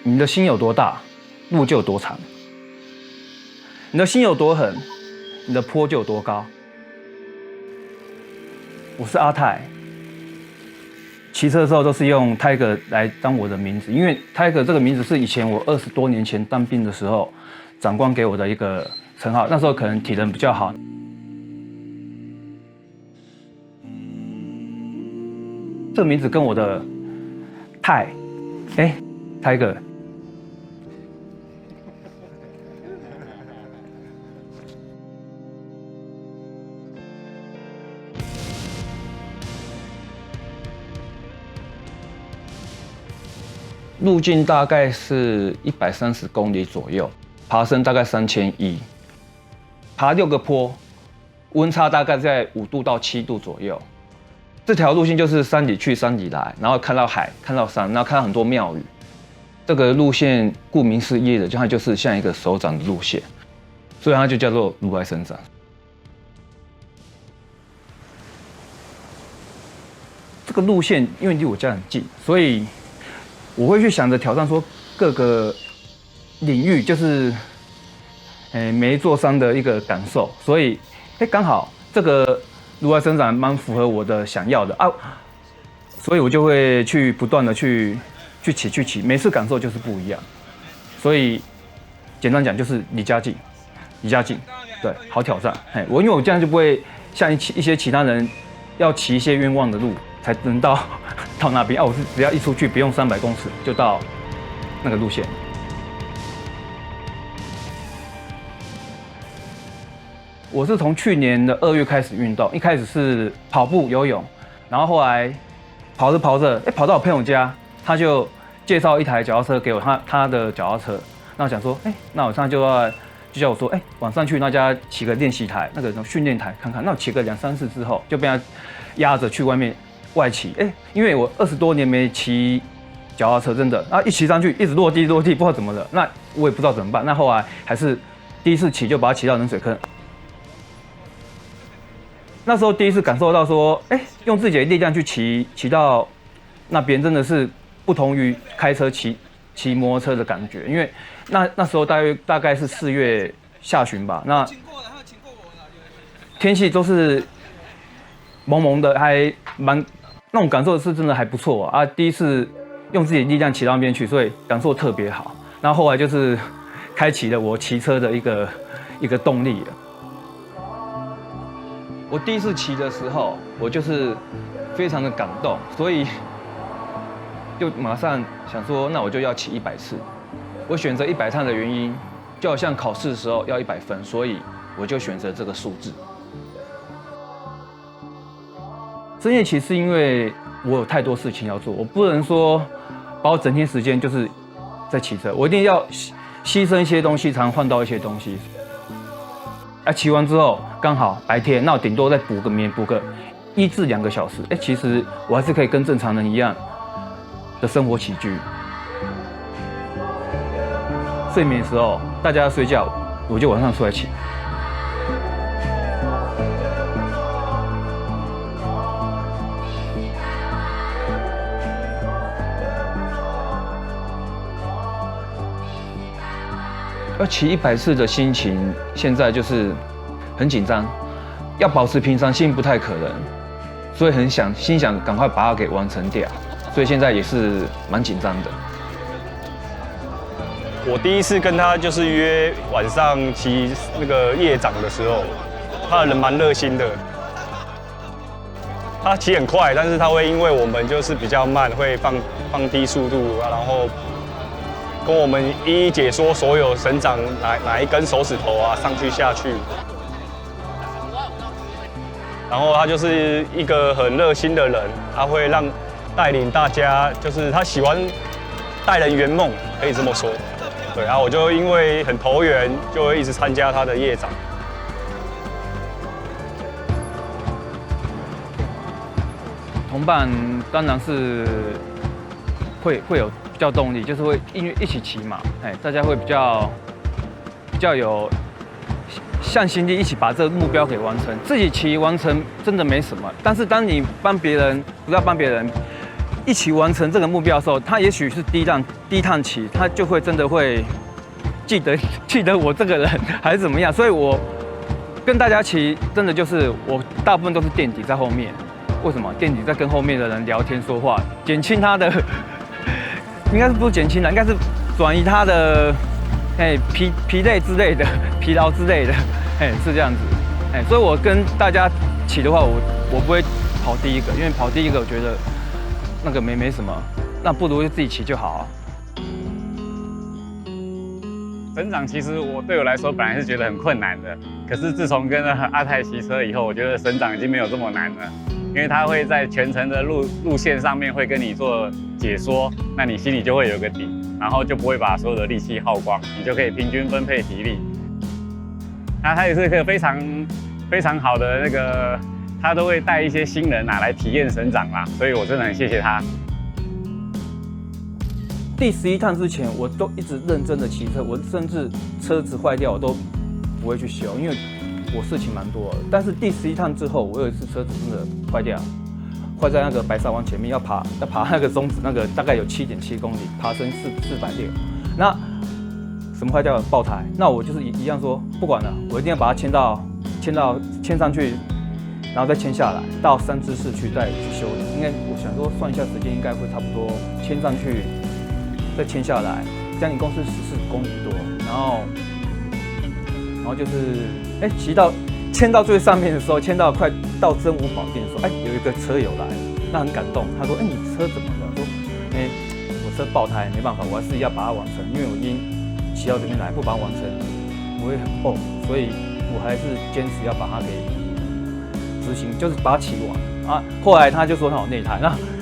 你的心有多大，路就有多长；你的心有多狠，你的坡就有多高。我是阿泰，骑车的时候都是用 Tiger 来当我的名字，因为 Tiger 这个名字是以前我20多年前当兵的时候，长官给我的一个称号。那时候可能体能比较好。这个名字跟我的Tiger。路径大概是130公里左右，爬升大概3100，爬6个坡，温差大概在5度到7度左右。这条路线就是山里去山里来，然后看到海，看到山，然后看到很多庙宇。这个路线顾名思义的，它就是像一个手掌的路线，所以它就叫做如来神掌。这个路线因为离我家很近，所以我会去想着挑战说各个领域，就是每一座山的一个感受，所以刚好这个如来神掌蛮符合我的想要的啊，所以我就会去不断的去骑，每次感受就是不一样，所以简单讲就是离家近，对，好挑战。因为我这样就不会像一些其他人要骑一些冤枉的路才能到那边啊，我是只要一出去不用300公尺就到那个路线。我是从去年的2月开始运动，一开始是跑步、游泳，然后后来跑着，跑到我朋友家，他就介绍一台脚踏车给我，他的脚踏车，那我想说，那晚上就叫我说，晚上去那家骑个练习台，那个训练台看看，那我骑个2、3次之后，就被他压着去外骑，因为我20多年没骑脚踏车，真的，一骑上去一直落地，不知道怎么了，那我也不知道怎么办，那后来还是第一次骑就把它骑到冷水坑。那时候第一次感受到说，用自己的力量去骑到那边，真的是不同于开车骑摩托车的感觉。因为那时候大概是4月下旬吧，那天气都是蒙蒙的，还蛮那种感受是真的还不错啊。第一次用自己的力量骑到那边去，所以感受特别好。那后来就是开启了我骑车的一个动力了。我第一次骑的时候，我就是非常的感动，所以就马上想说，那我就要骑100次。我选择100趟的原因，就好像考试的时候要100分，所以我就选择这个数字。深夜骑是因为我有太多事情要做，我不能说把我整天时间就是在骑车，我一定要牺牲一些东西，才能换到一些东西。骑完之后刚好白天，那我顶多再补个1至2个小时。其实我还是可以跟正常人一样的生活起居。睡眠的时候大家要睡觉，我就晚上出来骑。要骑100次的心情，现在就是很紧张，要保持平常心不太可能，所以心想赶快把它给完成掉，所以现在也是蛮紧张的。我第一次跟他就是约晚上骑那个夜长的时候，他的人蛮热心的，他骑很快，但是他会因为我们就是比较慢，会放低速度，然后跟我们一一解说所有神掌哪一根手指头啊，上去下去。然后他就是一个很热心的人，他会带领大家，就是他喜欢带人圆梦，可以这么说。对，然后我就因为很投缘，就会一直参加他的夜长。同伴当然是会有比较动力，就是会因为一起骑嘛，大家会比较有向心力，一起把这个目标给完成。自己骑完成真的没什么，但是当你不要帮别人，一起完成这个目标的时候，他也许是低碳骑，他就会真的会记得我这个人还是怎么样。所以我跟大家骑，真的就是我大部分都是垫底在后面。为什么？垫底在跟后面的人聊天说话，减轻他的，应该是不是减轻了，应该是转移他的疲累之类的、疲劳之类的，是这样子。所以我跟大家骑的话，我不会跑第一个，因为跑第一个我觉得那个没什么，那不如就自己骑就好啊。省长其实对我来说本来是觉得很困难的，可是自从跟阿泰骑车以后，我觉得省长已经没有这么难了，因为他会在全程的路线上面会跟你做解说，那你心里就会有个底，然后就不会把所有的力气耗光，你就可以平均分配体力。那他也是个非常好的那个，他都会带一些新人来体验省长啦，所以我真的很谢谢他。第11趟之前，我都一直认真的骑车，我甚至车子坏掉我都不会去修，因为我事情蛮多的。但是第11趟之后，我有一次车子真的坏掉，坏在那个白沙湾前面，要爬那个中指，那个大概有7.7公里，爬升460。那什么坏掉了？爆胎。那我就是一样说，不管了，我一定要把它牵上去，然后再牵下来，到3之4去再去修理。应该我想说算一下时间，应该会差不多牵上去。再牵下来，这样一共是14公里多，然后就是牵到最上面的时候，牵到快到真武保店的时候，有一个车友来了，那很感动，他说你车怎么了？我说我车爆胎，没办法，我还是要把它完成，因为我已经骑到这边来，不把它完成我会很怄，所以我还是坚持要把它给执行，就是把它骑完啊。后来他就说他有内胎，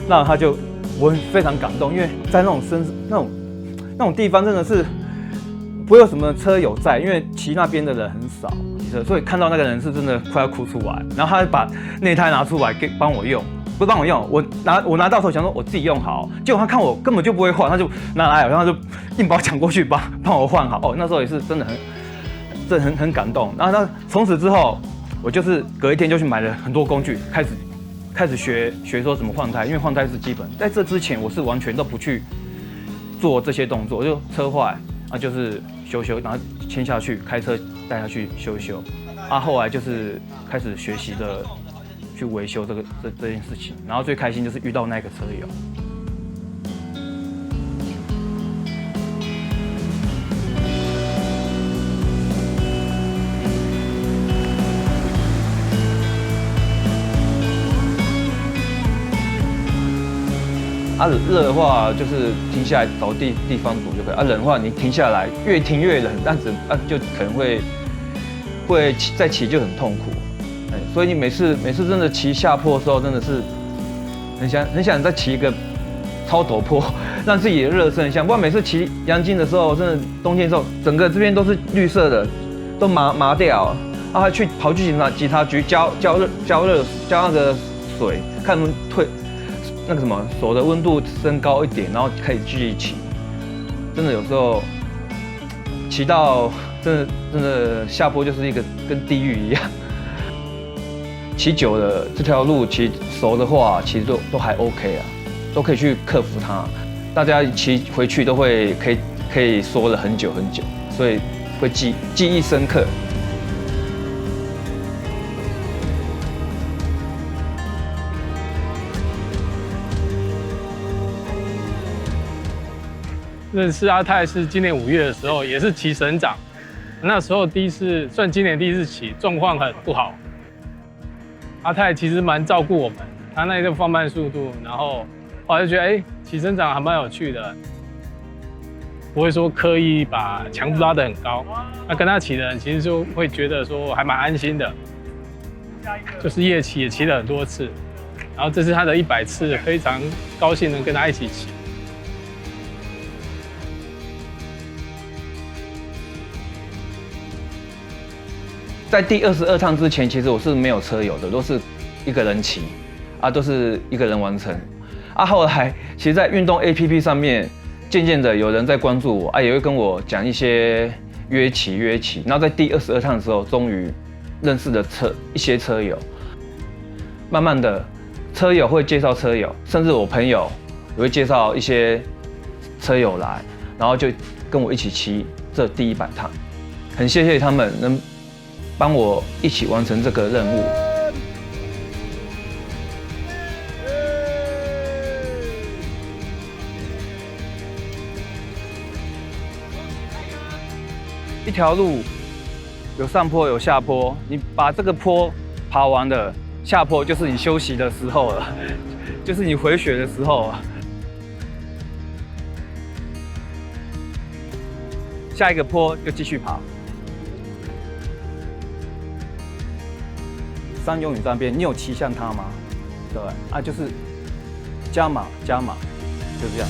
那他就。我非常感动，因为在那种地方真的是不会有什么车友在，因为骑那边的人很少，所以看到那个人是真的快要哭出来。然后他把内胎拿出来帮我用，不是帮我用，我拿到手想说我自己用好，结果他看我根本就不会换，他就拿来，然后就硬把我抢过去帮我换好。那时候也是真的很感动。然后他从此之后，我就是隔一天就去买了很多工具，开始学说怎么换胎，因为换胎是基本。在这之前，我是完全都不去做这些动作，我就车坏就是修，然后牵下去，开车带下去修一修。后来就是开始学习的去维修这件事情，然后最开心就是遇到那个车友。热的话就是停下来找地方躲就可以。冷的话你停下来，越停越冷，但就可能会再骑就很痛苦。所以你每次真的骑下坡的时候，真的是很想再骑一个超陡坡，让自己的热身一下。不然每次骑阳金的时候，真的冬天的时候，整个这边都是绿色的，都麻掉。还跑去警察局浇那个水，看能退。那个什么手的温度升高一点，然后可以继续骑。真的有时候骑到真的下坡就是一个跟地狱一样。骑久了这条路骑熟的话，其实都还 OK 啊，都可以去克服它。大家骑回去都会可以说了很久，所以会记忆深刻。认识阿泰是今年5月的时候，也是骑省长，那时候今年第一次骑，状况很不好。阿泰其实蛮照顾我们，他那个放慢速度，然后后来就觉得骑省长还蛮有趣的，不会说刻意把强度拉得很高。那跟他骑的人其实就会觉得说还蛮安心的，就是夜骑也骑了很多次，然后这是他的100次，非常高兴能跟他一起骑。在第22趟之前，其实我是没有车友的，都是一个人骑，都是一个人完成。后来其实，在运动 APP 上面，渐渐的有人在关注我，也会跟我讲一些约骑。然后在第22趟的时候，终于认识了一些车友。慢慢的，车友会介绍车友，甚至我朋友也会介绍一些车友来，然后就跟我一起骑这第100趟。很谢谢他们能帮我一起完成这个任务。一条路有上坡有下坡，你把这个坡爬完了，下坡就是你休息的时候了，就是你回血的时候了。下一个坡就继续爬。山永远在那边，你有骑向它吗？对啊，就是加码加码，就这样。